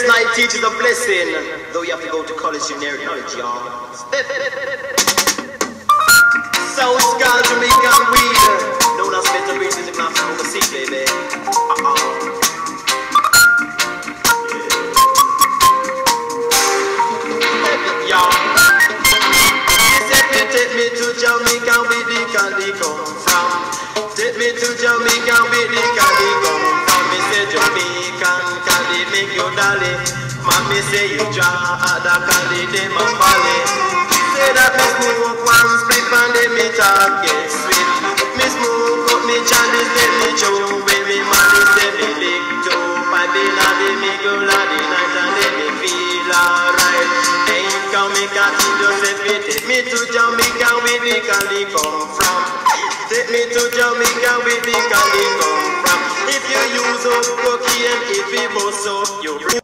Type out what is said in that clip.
Night teaches a blessing, though you have to go to college to inherit knowledge, y'all. South Scar, Jamaican weed, known as better brain music, not from overseas, baby. Y'all. Take me to Jamaica, where the candy come from. Take me to Jamaica, where the candy come from. Me say Jamaican candy make you dolly. Mommy say you draw other candy, they must folly. Say that me smoke one split and then me talk get sweet. Me smoke up me chalice, then me chow. When me money say me lick too. Pipe in a the middle of the night and then me feel alright. Ain't coming cat in Josephine. Take me to Jamaica, where the candy come from. Take me to Jamaica, where the candy come from. If you use up cocaine, if you bust up your brain.